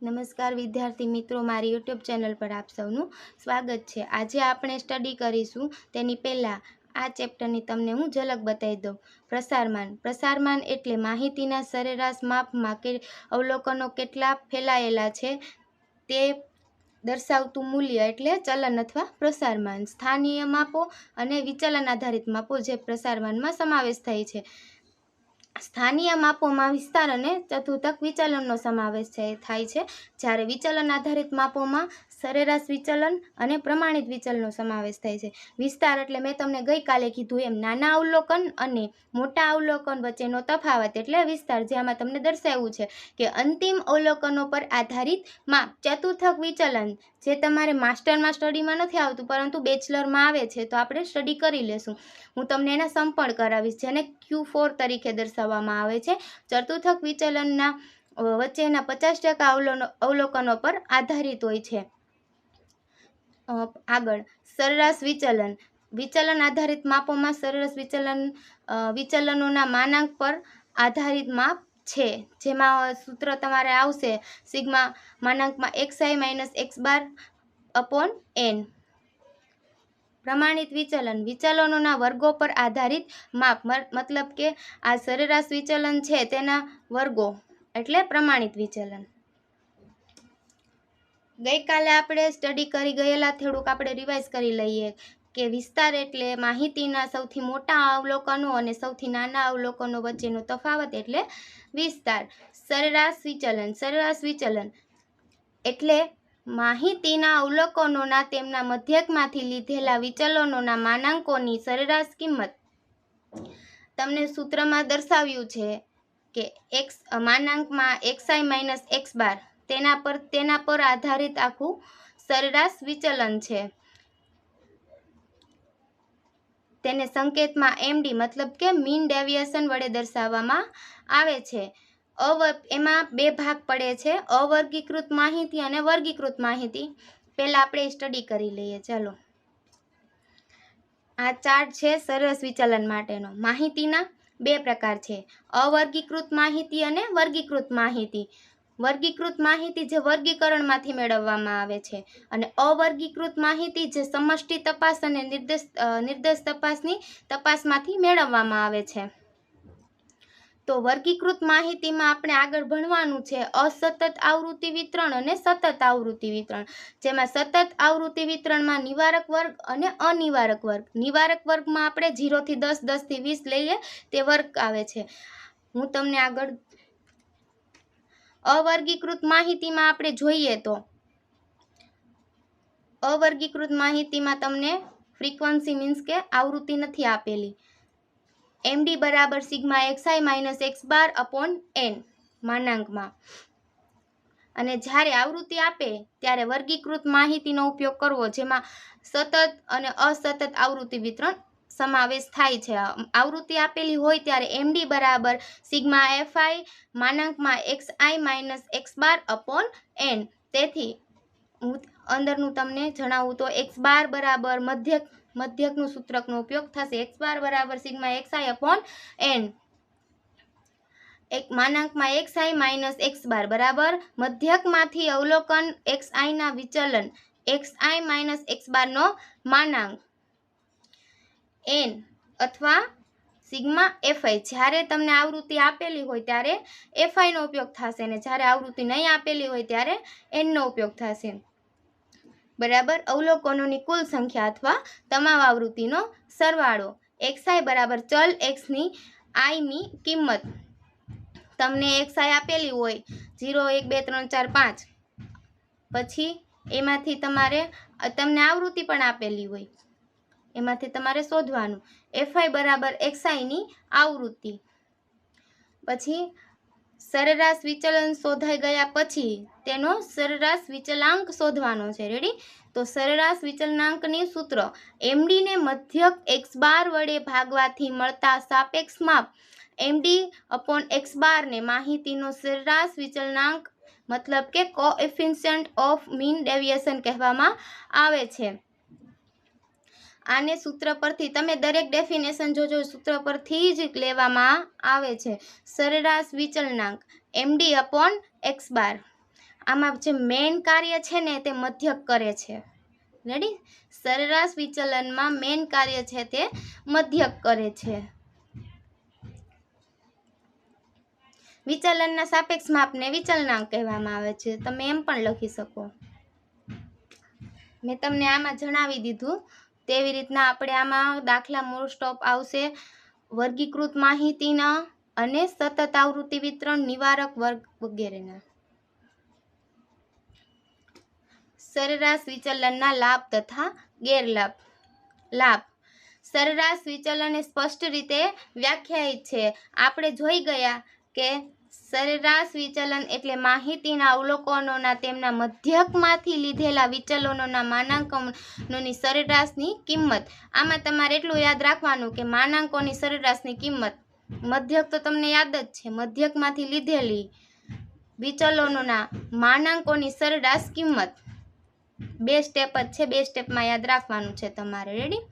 નમસ્કાર વિદ્યાર્થી મિત્રો, મારી યુટ્યુબ ચેનલ પર આપ સૌનું સ્વાગત છે। આજે આપણે સ્ટડી કરીશું તેની પહેલાં આ ચેપ્ટરની તમને હું ઝલક બતાવી દઉં। પ્રસારમાન એટલે માહિતીના સરેરાશ માપમાં કે અવલોકનો કેટલા ફેલાયેલા છે તે દર્શાવતું મૂલ્ય એટલે ચલન અથવા પ્રસારમાન। સ્થાનીય માપો અને વિચલન આધારિત માપો જે પ્રસારમાનમાં સમાવેશ થાય છે। સ્થાનીય માપોમાં વિસ્તાર અને ચતુર્થક વિચલનનો સમાવેશ થાય છે, જ્યારે વિચલન આધારિત માપોમાં સરેરાશ વિચલન અને પ્રમાણિત વિચલનનો સમાવેશ થાય છે। વિસ્તાર એટલે મેં તમને ગઈકાલે કીધું એમ નાના અવલોકન અને મોટા અવલોકન વચ્ચેનો તફાવત એટલે વિસ્તાર, જેમાં તમને દર્શાવ્યું છે કે અંતિમ અવલોકનો પર આધારિત માપ। ચતુર્થક વિચલન જે તમારે માસ્ટરમાં સ્ટડીમાં નથી આવતું પરંતુ બેચલરમાં આવે છે, તો આપણે સ્ટડી કરી લેશું। હું તમને એના સમ પણ કરાવીશ, જેને Q4 તરીકે દર્શાવવામાં આવે છે। ચતુર્થક વિચલનના વચ્ચેના 50% અવલોકનો પર આધારિત હોય છે। આગળ સરેરાશ વિચલન આધારિત માપોમાં સરેરાશ વિચલનોના માનાંક પર આધારિત માપ છે, જેમાં સૂત્ર તમારે આવશે સિગ્મા xi - x બાર અપોન n। પ્રમાણિત વિચલનોના વર્ગો પર આધારિત માપ, મતલબ કે આ સરેરાશ વિચલન છે તેના વર્ગો એટલે પ્રમાણિત વિચલન। ગઈકાલે આપણે સ્ટડી કરી ગયેલા થોડુંક આપણે રિવાઇઝ કરી લઈએ કે વિસ્તાર એટલે માહિતીના સૌથી મોટા અવલોકનો અને સૌથી નાના અવલોકનો વચ્ચેનો તફાવત એટલે વિસ્તાર। સરેરાશ વિચલન એટલે માહિતીના અવલોકનોના તેમના મધ્યકમાંથી લીધેલા વિચલનોના માનાંકોની સરેરાશ કિંમત। તમને સૂત્રમાં દર્શાવ્યું છે કે xi - x બાર તેના પર આધારિત આખું સરેરાશ વિચલન છે। તેને સંકેતમાં MD મતલબ કે મીન ડેવિએશન વડે દર્શાવવામાં આવે છે। એમાં બે ભાગ પડે છે, અવર્ગીકૃત માહિતી અને વર્ગીકૃત માહિતી। પહેલા આપણે સ્ટડી કરી લઈએ, ચાલો। આ ચાર્ટ છે સરેરાશ વિચલન માટેનો। માહિતીના બે પ્રકાર છે, અવર્ગીકૃત માહિતી અને વર્ગીકૃત માહિતી। વર્ગીકૃત માહિતી જે વર્ગીકરણમાંથી મેળવવામાં આવે છે અને અવર્ગીકૃત માહિતી જે સમષ્ટિ તપાસ અને નિર્દેશ તપાસમાંથી મેળવવામાં આવે છે। તો વર્ગીકૃત માહિતીમાં આપણે આગળ ભણવાનું છે અસતત આવૃત્તિ વિતરણ અને સતત આવૃત્તિ વિતરણ, જેમાં સતત આવૃત્તિ વિતરણમાં નિવારક વર્ગ અને અનિવારક વર્ગ। નિવારક વર્ગમાં આપણે 0 થી 10, 10 થી 20 લઈએ તે વર્ગ આવે છે। હું તમને આગળ અવર્ગીકૃત માહિતીમાં આપણે જોઈએ તો અવર્ગીકૃત માહિતીમાં તમને ફ્રીક્વન્સી મીન્સ કે આવૃત્તિ નથી આપેલી। MD બરાબર સિગ્મા xi - x બાર અપોન n માનાંકમાં, અને જ્યારે આવૃત્તિ આપે ત્યારે વર્ગીકૃત માહિતીનો ઉપયોગ કરવો, જેમાં સતત અને અસતત આવૃત્તિ વિતરણ સમાવેશ થાય છે। આવૃત્તિ આપેલી હોય ત્યારે MD બરાબર સિગ્મા fi xi - x બાર અપોન n। તેથી હું અંદરનું તમને જણાવું તો x બાર બરાબર મધ્યકનું સૂત્રકનો ઉપયોગ થશે। x બાર બરાબર sigma xi upon n xi - x બાર બરાબર મધ્યકમાંથી અવલોકન xi ના વિચલન xi - x બારનો માનાંક n અથવા સિગ્મા fi। જ્યારે તમને આવૃત્તિ આપેલી હોય ત્યારે fi નો ઉપયોગ થશે અને જ્યારે આવૃત્તિ નહીં આપેલી હોય ત્યારે n નો ઉપયોગ થશે, બરાબર અવલોકનોની કુલ સંખ્યા અથવા તમામ આવૃત્તિનો સરવાળો। xi બરાબર ચલ x ની i ની કિંમત। તમને xi આપેલી હોય 0, 1, 2, 3, 4, 5, પછી એમાંથી તમને આવૃત્તિ પણ આપેલી હોય, એમાંથી તમારે શોધવાનું fi બરાબર xi ની આવૃત્તિ। પછી સરેરાશ વિચલન શોધાઈ ગયા પછી તેનો સરેરાશ વિચલાંક શોધવાનો છે। રેડી? તો સરેરાશ વિચલનાંકની સૂત્ર MD ને મધ્યક x બાર વડે ભાગવાથી મળતા સાપેક્ષ માપ MD અપોન x બાર ને માહિતીનો સરેરાશ વિચલનાંક મતલબ કે કોએફિશિયન્ટ ઓફ મીન ડેવિએશન કહેવામાં આવે છે। આને સૂત્ર પરથી તમે દરેક ડેફિનેશન જોજો, સૂત્ર પરથી જ લેવામાં આવે છે। સરેરાશ વિચલનાંક MD અપોન x બાર, આમાં જે મેઇન કાર્ય છે ને તે મધ્યક કરે છે. રેડી? સરેરાશ વિચલનમાં મેઇન કાર્ય છે તે મધ્યક કરે છે. વિચલનના સાપેક્ષ માપને વિચલનાંક કહેવામાં આવે છે. તમે એમ પણ લખી શકો. મેં તમને આમાં જણાવી દીધું તેવી રીતના આપણે આમાં દાખલા મોસ્ટ ઓફ આવશે વર્ગીકૃત માહિતીના અને સતત આવૃત્તિ વિતરણ, નિવારક વર્ગ વગેરેના. સરેરાશ વિચલનના લાભ તથા ગેરલાભ. લાભ. સરેરાશ વિચલન એ સ્પષ્ટ રીતે વ્યાખ્યાયિત છે. આપણે જોઈ ગયા કે સરેરાશ વિચલન એટલે માહિતીના અવલોકનોના તેમના મધ્યકમાંથી લીધેલા વિચલનોના માનાંકોની સરેરાશની કિંમત. આમાં તમારે એટલું યાદ રાખવાનું કે માનાંકોની સરેરાશની કિંમત. મધ્યક તો તમને યાદ જ છે. મધ્યકમાંથી લીધેલી વિચલનોના માનાંકોની સરેરાશ કિંમત. 2 સ્ટેપ જ છે. 2 સ્ટેપમાં યાદ રાખવાનું છે તમારે. રેડી?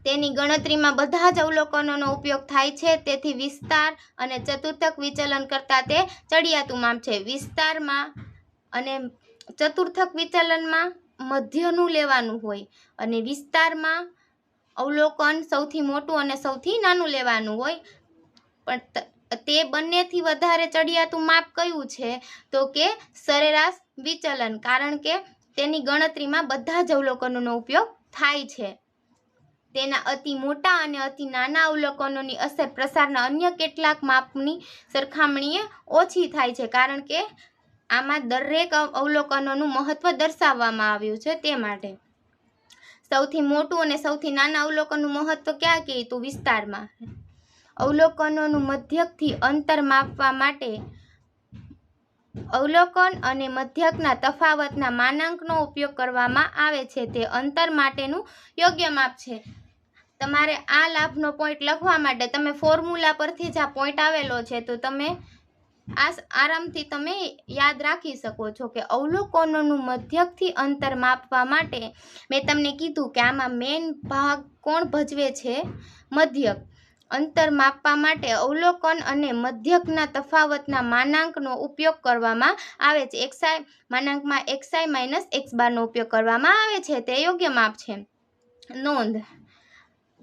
તેની ગણતરીમાં બધા જ અવલોકનોનો ઉપયોગ થાય છે. તેથી વિસ્તાર અને ચતુર્થક વિચલન કરતાં તે ચડિયાતું માપ છે. વિસ્તારમાં અને ચતુર્થક વિચલનમાં મધ્યનું લેવાનું હોય અને વિસ્તારમાં અવલોકન સૌથી મોટું અને સૌથી નાનું લેવાનું હોય. પણ તે બંનેથી વધારે ચડિયાતું માપ કયું છે? તો કે સરેરાશ વિચલન. કારણ કે તેની ગણતરીમાં બધા જ અવલોકનોનો ઉપયોગ થાય છે. તેના અતિ મોટા અને અતિ નાના અવલોકનોની અસર પ્રસારના અન્ય કેટલાક માપની સરખામણીએ ઓછી થાય છે. કારણ કે આમાં દરેક અવલોકનોનું મહત્વ દર્શાવવામાં આવ્યું છે. તે માટે સૌથી મોટું અને સૌથી નાના અવલોકનનું મહત્વ ક્યાં કહે તો વિસ્તારમાં. અવલોકનોનું મધ્યકથી અંતર માપવા માટે અવલોકન અને મધ્યકના તફાવતના માનાંકનો ઉપયોગ કરવામાં આવે છે. તે અંતર માટેનું યોગ્ય માપ છે. તમારે આ લાભનો પોઈન્ટ લખવા માટે તમે ફોર્મ્યુલા પરથી જ આ પોઈન્ટ આવેલો છે તો તમે આરામથી તમે યાદ રાખી શકો છો કે અવલોકનોનું મધ્યકથી અંતર માપવા માટે મેં તમને કીધું કે આમાં મેઇન ભાગ કોણ ભજવે છે? મધ્યક. અંતર માપવા માટે અવલોકન અને મધ્યકના તફાવતના માનાંકનો ઉપયોગ કરવામાં આવે છે. માનાંકમાં xi - x બારનો ઉપયોગ કરવામાં આવે છે. તે યોગ્ય માપ છે. નોંધ.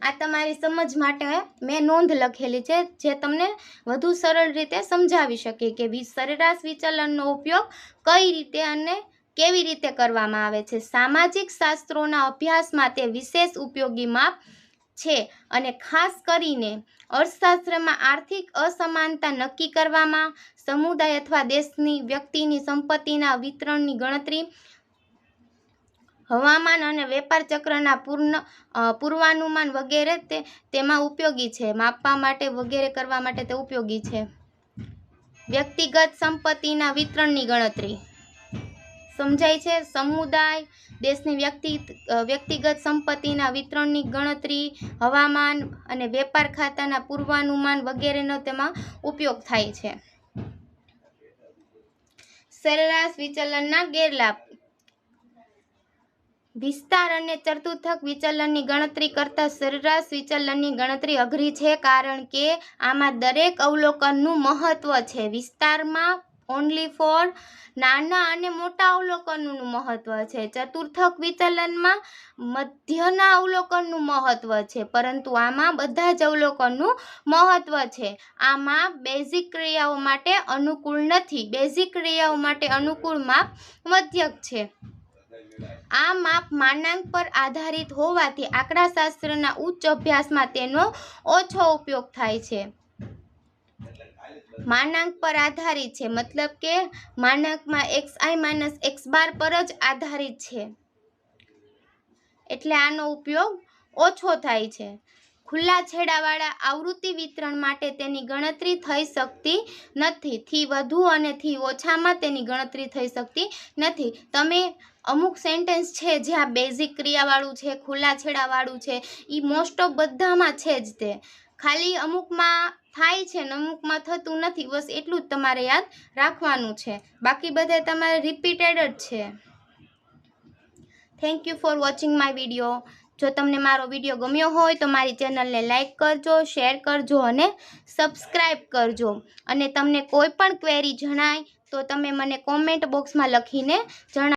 આ તમારી સમજ માટે મેં નોંધ લખેલી છે જે તમને વધુ સરળ રીતે સમજાવી શકે કે સરેરાશ વિચલનનો ઉપયોગ કઈ રીતે અને કેવી રીતે કરવામાં આવે છે. સામાજિક શાસ્ત્રોના અભ્યાસમાં તે વિશેષ ઉપયોગી માપ છે અને ખાસ કરીને અર્થશાસ્ત્રમાં આર્થિક અસમાનતા નક્કી કરવામાં, સમુદાય અથવા દેશની વ્યક્તિની સંપત્તિના વિતરણની ગણતરી, હવામાન અને વેપાર ચક્રના પૂર્વાનુમાન વગેરે તેમાં ઉપયોગી છે. માપવા માટે વગેરે કરવા માટે તે ઉપયોગી છે. વ્યક્તિગત સંપત્તિના વિતરણની ગણતરી. સમજાય છે? સમુદાય, દેશની વ્યક્તિગત સંપત્તિના વિતરણની ગણતરી, હવામાન અને વેપાર ખાતાના પૂર્વાનુમાન વગેરેનો તેમાં ઉપયોગ થાય છે. સરેરાશ વિચલનના ગેરલાભ. વિસ્તાર અને ચતુર્થક વિચલનની ગણતરી કરતાં સરેરાશ વિચલનની ગણતરી અઘરી છે. કારણ કે આમાં દરેક અવલોકનનું મહત્વ છે. વિસ્તારમાં ઓનલી ફોર નાના અને મોટા અવલોકનોનું મહત્વ છે. ચતુર્થક વિચલનમાં મધ્યના અવલોકનનું મહત્વ છે. પરંતુ આમાં બધા જ અવલોકનનું મહત્વ છે. આમાં બેઝિક ક્રિયાઓ માટે અનુકૂળ નથી. બેઝિક ક્રિયાઓ માટે અનુકૂળ માપ મધ્યક છે. આ માપ માનાંક પર આધારિત હોવાથી આંકડાશાસ્ત્રના ઉચ્ચ અભ્યાસમાં તેનો ઓછો ઉપયોગ થાય છે. માનાંક પર આધારિત છે મતલબ કે માનાંકમાં xi - x બાર પર જ આધારિત છે એટલે આનો ઉપયોગ ઓછો થાય છે. ખુલ્લા છેડાવાળા આવૃત્તિ વિતરણ માટે તેની ગણતરી થઈ શકતી નથી. થી વધુ અને થી ઓછામાં તેની ગણતરી થઈ શકતી નથી. તમે અમુક સેન્ટેન્સ છે જ્યાં બેઝિક ક્રિયાવાળું છે, ખુલ્લા છેડાવાળું છે, એ મોસ્ટ ઓફ બધામાં છે જ. તે ખાલી અમુકમાં થાય છે ને અમુકમાં થતું નથી. બસ એટલું જ તમારે યાદ રાખવાનું છે. બાકી બધે તમારે રિપીટેડ જ છે. Thank you for watching my video. જો તમને મારો વિડીયો ગમ્યો હોય તો મારી ચેનલને લાઈક કરજો, શેર કરજો અને સબસ્ક્રાઈબ કરજો. અને તમને કોઈ પણ ક્વેરી જણાય તો તમે મને કોમેન્ટ બોક્સમાં લખીને જણાવો.